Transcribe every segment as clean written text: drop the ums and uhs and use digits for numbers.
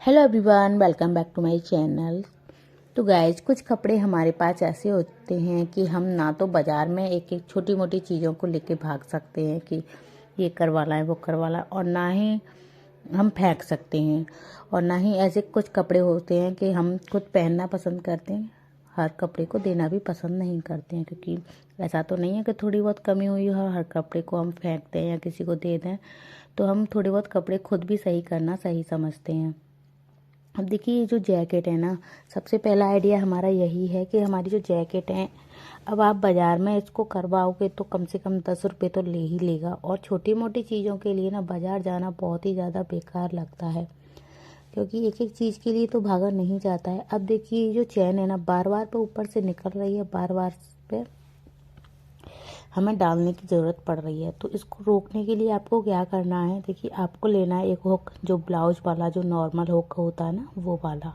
Hello everyone, welcome back to my channel. तो guys, कुछ कपड़े हमारे पास ऐसे होते हैं कि हम ना तो बाज़ार में एक एक छोटी मोटी चीज़ों को लेके भाग सकते हैं कि ये करवाना है वो करवाना, और ना ही हम फेंक सकते हैं। और ना ही ऐसे कुछ कपड़े होते हैं कि हम खुद पहनना पसंद करते हैं, हर कपड़े को देना भी पसंद नहीं करते हैं, क्योंकि ऐसा तो नहीं है कि थोड़ी बहुत कमी हुई हो हर कपड़े को हम फेंक दें या किसी को दे दें। तो हम थोड़े बहुत कपड़े खुद भी सही करना सही समझते हैं। अब देखिए, ये जो जैकेट है ना, सबसे पहला आइडिया हमारा यही है कि हमारी जो जैकेट है, अब आप बाज़ार में इसको करवाओगे तो कम से कम 10 रुपये तो ले ही लेगा। और छोटी मोटी चीज़ों के लिए ना बाज़ार जाना बहुत ही ज़्यादा बेकार लगता है, क्योंकि एक एक चीज़ के लिए तो भागा नहीं जाता है। अब देखिए, ये जो चैन है ना, बार बार पे ऊपर से निकल रही है, बार बार पे हमें डालने की ज़रूरत पड़ रही है। तो इसको रोकने के लिए आपको क्या करना है, देखिए आपको लेना है एक हुक, जो ब्लाउज वाला जो नॉर्मल हुक होता है ना, वो वाला।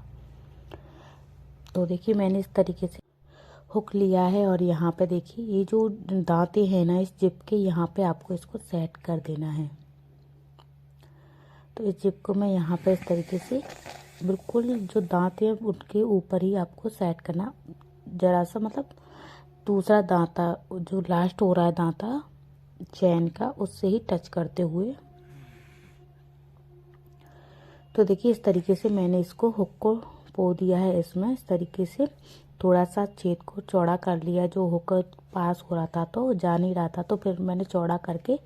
तो देखिए, मैंने इस तरीके से हुक लिया है और यहाँ पे देखिए ये जो दांते हैं ना इस जिप के, यहाँ पे आपको इसको सेट कर देना है। तो इस जिप को मैं यहाँ पे इस तरीके से बिल्कुल जो दांत है उनके ऊपर ही आपको सेट करना, जरा सा मतलब दूसरा दांता जो लास्ट हो रहा है दांता चैन का, उससे ही टच करते हुए। तो देखिए, इस तरीके से मैंने इसको हुक को पो दिया है इसमें। इस तरीके से थोड़ा सा छेद को चौड़ा कर लिया, जो हुक पास हो रहा था तो जा नहीं रहा था, तो फिर मैंने चौड़ा करके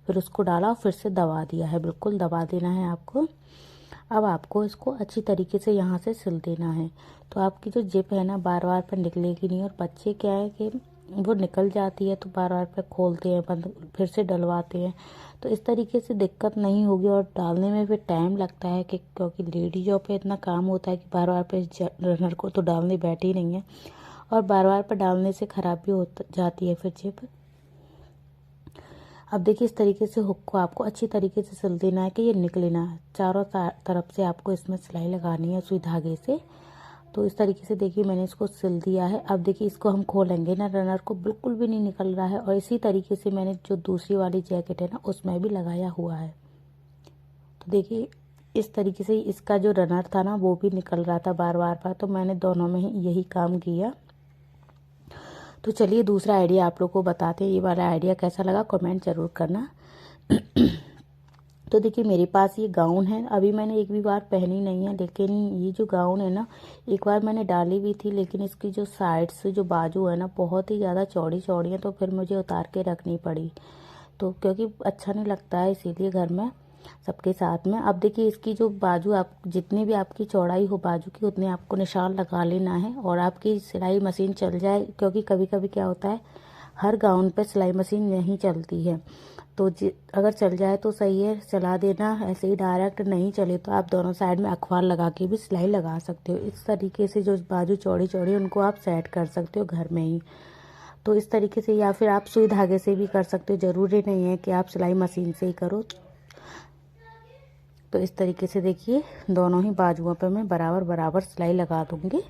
फिर उसको डाला और फिर से दबा दिया है। बिल्कुल दबा देना है आपको। अब आपको इसको अच्छी तरीके से यहाँ से सिल देना है। तो आपकी जो जिप है ना, बार बार पर निकलेगी नहीं। और बच्चे क्या है कि वो निकल जाती है तो बार बार पर खोलते हैं, बंद फिर से डलवाते हैं। तो इस तरीके से दिक्कत नहीं होगी और डालने में फिर टाइम लगता है, कि क्योंकि लेडीज़ों पे इतना काम होता है कि बार बार पे रनर को तो डालने बैठी नहीं है, और बार बार पर डालने से ख़राब भी हो जाती है फिर जिप। अब देखिए, इस तरीके से हुक को आपको अच्छी तरीके से सिल देना है कि ये निकले ना। चारों तरफ से आपको इसमें सिलाई लगानी है सुई धागे से। तो इस तरीके से देखिए, मैंने इसको सिल दिया है। अब देखिए, इसको हम खोलेंगे ना, रनर को बिल्कुल भी नहीं निकल रहा है। और इसी तरीके से मैंने जो दूसरी वाली जैकेट है ना, उसमें भी लगाया हुआ है। तो देखिए, इस तरीके से इसका जो रनर था ना, वो भी निकल रहा था बार बार पर। तो मैंने दोनों में ही यही काम किया। तो चलिए, दूसरा आइडिया आप लोग को बताते हैं। ये वाला आइडिया कैसा लगा कमेंट ज़रूर करना। तो देखिए, मेरे पास ये गाउन है। अभी मैंने एक भी बार पहनी नहीं है, लेकिन ये जो गाउन है ना, एक बार मैंने डाली भी थी, लेकिन इसकी जो साइड से जो बाजू है ना, बहुत ही ज़्यादा चौड़ी चौड़ी है, तो फिर मुझे उतार के रखनी पड़ी। तो क्योंकि अच्छा नहीं लगता है, इसीलिए घर में सबके साथ में। अब देखिए, इसकी जो बाजू, आप जितनी भी आपकी चौड़ाई हो बाजू की, उतने आपको निशान लगा लेना है। और आपकी सिलाई मशीन चल जाए, क्योंकि कभी कभी क्या होता है, हर गाउन पे सिलाई मशीन नहीं चलती है। तो अगर चल जाए तो सही है, चला देना। ऐसे ही डायरेक्ट नहीं चले तो आप दोनों साइड में अखबार लगा के भी सिलाई लगा सकते हो। इस तरीके से जो बाजू चौड़ी चौड़ी उनको आप सेट कर सकते हो घर में ही। तो इस तरीके से, या फिर आप सुई धागे से भी कर सकते हो, ज़रूरी नहीं है कि आप सिलाई मशीन से ही करो। तो इस तरीके से देखिए, दोनों ही बाजुओं पे मैं बराबर बराबर सिलाई लगा दूंगी,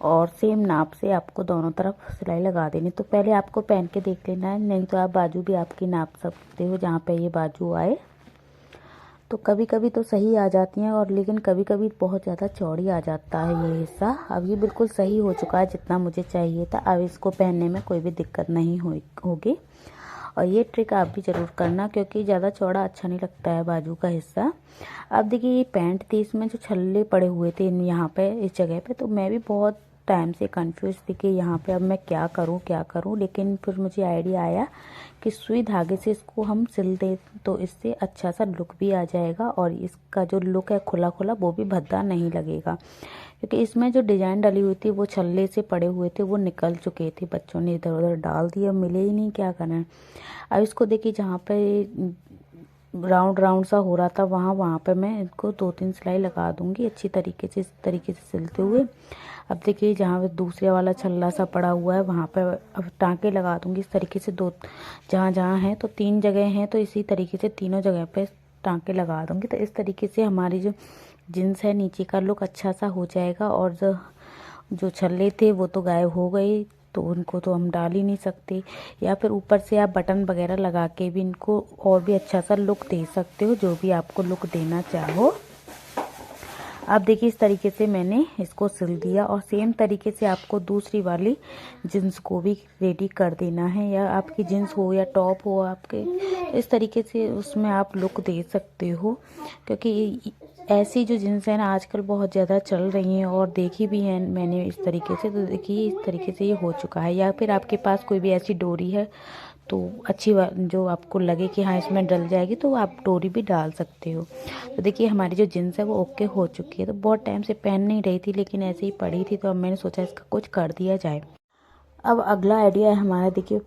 और सेम नाप से आपको दोनों तरफ सिलाई लगा देनी। तो पहले आपको पहन के देख लेना है, नहीं तो आप बाजू भी आपकी नाप सकते हो जहाँ पे ये बाजू आए। तो कभी कभी तो सही आ जाती हैं, और लेकिन कभी कभी बहुत ज़्यादा चौड़ी आ जाता है ये हिस्सा। अब ये बिल्कुल सही हो चुका है जितना मुझे चाहिए था। अब इसको पहनने में कोई भी दिक्कत नहीं होगी। और ये ट्रिक आप भी ज़रूर करना, क्योंकि ज़्यादा चौड़ा अच्छा नहीं लगता है बाजू का हिस्सा। अब देखिए, ये पैंट थी, इसमें जो छल्ले पड़े हुए थे यहाँ पे इस जगह पे, तो मैं भी बहुत टाइम से कंफ्यूज थी कि यहाँ पे अब मैं क्या करूँ। लेकिन फिर मुझे आइडिया आया कि सुई धागे से इसको हम सिल दें तो इससे अच्छा सा लुक भी आ जाएगा, और इसका जो लुक है खुला खुला, वो भी भद्दा नहीं लगेगा। क्योंकि इसमें जो डिजाइन डली हुई थी, वो छल्ले से पड़े हुए थे, वो निकल चुके थे, बच्चों ने इधर उधर डाल दिए, मिले ही नहीं, क्या करना है। अब इसको देखिए, जहाँ पे राउंड राउंड सा हो रहा था, वहाँ पे मैं इनको 2-3 सिलाई लगा दूंगी अच्छी तरीके से, इस तरीके से सिलते हुए। अब देखिए, जहाँ पे दूसरे वाला छल्ला सा पड़ा हुआ है, वहाँ पे अब टाँके लगा दूंगी इस तरीके से। दो जहाँ जहाँ है, तो 3 जगह हैं, तो इसी तरीके से तीनों जगह पे टाँके लगा दूंगी। तो इस तरीके से हमारी जो जीन्स है, नीचे का लुक अच्छा सा हो जाएगा। और जो छल्ले थे वो तो गायब हो गए, तो उनको तो हम डाल ही नहीं सकते। या फिर ऊपर से आप बटन वगैरह लगा के भी इनको और भी अच्छा सा लुक दे सकते हो, जो भी आपको लुक देना चाहो। अब देखिए इस तरीके से मैंने इसको सिल दिया और सेम तरीके से आपको दूसरी वाली जीन्स को भी रेडी कर देना है। या आपकी जीन्स हो या टॉप हो आपके, इस तरीके से उसमें आप लुक दे सकते हो। क्योंकि ऐसी जो जीन्स है ना आजकल बहुत ज़्यादा चल रही हैं और देखी भी है मैंने इस तरीके से। तो देखिए इस तरीके से ये हो चुका है। या फिर आपके पास कोई भी ऐसी डोरी है तो अच्छी जो आपको लगे कि हाँ इसमें डल जाएगी, तो आप डोरी भी डाल सकते हो। तो देखिए हमारी जो जीन्स है वो ओके हो चुकी है। तो बहुत टाइम से पहन नहीं रही थी लेकिन ऐसे ही पड़ी थी, तो अब मैंने सोचा इसका कुछ कर दिया जाए। अब अगला आइडिया है हमारा, देखिए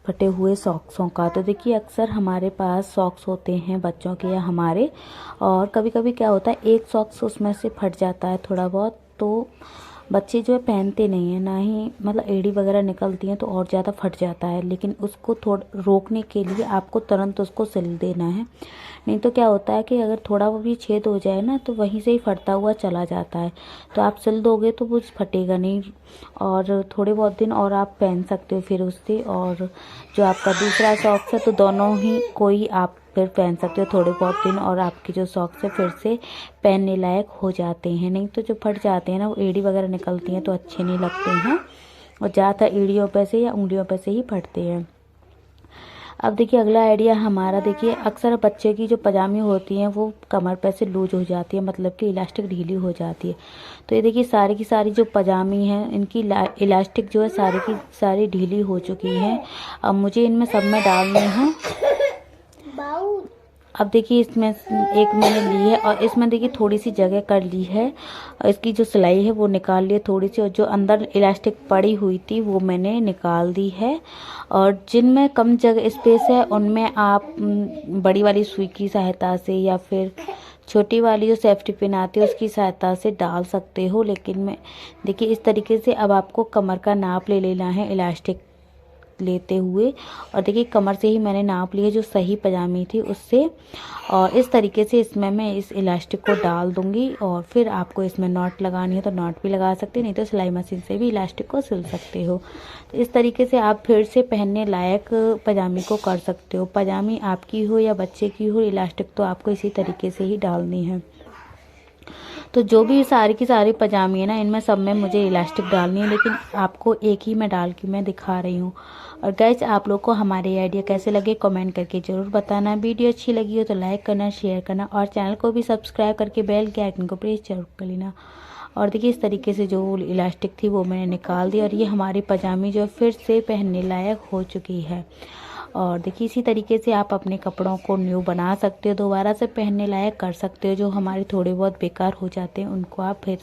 फटे हुए सॉक्सों का। तो देखिए अक्सर हमारे पास सॉक्स होते हैं बच्चों के या हमारे, और कभी कभी क्या होता है एक सॉक्स उसमें से फट जाता है थोड़ा बहुत, तो बच्चे जो है पहनते नहीं हैं, ना ही मतलब एड़ी वगैरह निकलती हैं तो और ज़्यादा फट जाता है। लेकिन उसको थोड़ा रोकने के लिए आपको तुरंत उसको सिल देना है, नहीं तो क्या होता है कि अगर थोड़ा भी छेद हो जाए ना तो वहीं से ही फटता हुआ चला जाता है। तो आप सिल दोगे तो वो फटेगा नहीं और थोड़े बहुत दिन और आप पहन सकते हो फिर उससे। और जो आपका दूसरा सॉक्स है तो दोनों ही कोई आप फिर पहन सकते हो थोड़े बहुत दिन, और आपके जो सॉक्स है फिर से पहनने लायक हो जाते हैं। नहीं तो जो फट जाते हैं ना वो एड़ी वगैरह निकलती हैं तो अच्छे नहीं लगते हैं, और ज़्यादातर एड़ियों पे से या उंगलियों पे से ही फटते हैं। अब देखिए अगला आइडिया हमारा, देखिए अक्सर बच्चे की जो पजामी होती हैं वो कमर पे से लूज हो जाती है, मतलब कि इलास्टिक ढीली हो जाती है। तो ये देखिए सारी की सारी जो पजामी है इनकी इलास्टिक जो है सारी की सारी ढीली हो चुकी है। अब मुझे इनमें सब में डालने हैं। अब देखिए इसमें एक मैंने ली है और इसमें देखिए थोड़ी सी जगह कर ली है और इसकी जो सिलाई है वो निकाल ली है थोड़ी सी, और जो अंदर इलास्टिक पड़ी हुई थी वो मैंने निकाल दी है। और जिनमें कम जगह स्पेस है उनमें आप बड़ी वाली सुई की सहायता से या फिर छोटी वाली जो सेफ्टी पिन आती है उसकी सहायता से डाल सकते हो। लेकिन मैं देखिए इस तरीके से अब आपको कमर का नाप ले लेना है इलास्टिक लेते हुए, और देखिए कमर से ही मैंने नाप लिया जो सही पजामी थी उससे। और इस तरीके से इसमें मैं इस इलास्टिक को डाल दूंगी, और फिर आपको इसमें नॉट लगानी है तो नॉट भी लगा सकते हैं, नहीं तो सिलाई मशीन से भी इलास्टिक को सिल सकते हो। तो इस तरीके से आप फिर से पहनने लायक पजामी को कर सकते हो। पजामी आपकी हो या बच्चे की हो, इलास्टिक तो आपको इसी तरीके से ही डालनी है। तो जो भी सारी की सारी पजामी है ना इनमें सब में मुझे इलास्टिक डालनी है, लेकिन आपको एक ही मैं डाल के मैं दिखा रही हूँ। और गाइज आप लोग को हमारे आइडिया कैसे लगे कमेंट करके ज़रूर बताना। वीडियो अच्छी लगी हो तो लाइक करना, शेयर करना और चैनल को भी सब्सक्राइब करके बेल के आइकन को प्रेस जरूर कर लेना। और देखिए इस तरीके से जो इलास्टिक थी वो मैंने निकाल दी और ये हमारी पजामी जो फिर से पहनने लायक हो चुकी है। और देखिए इसी तरीके से आप अपने कपड़ों को न्यू बना सकते हो, दोबारा से पहनने लायक कर सकते हो। जो हमारे थोड़े बहुत बेकार हो जाते हैं उनको आप फिर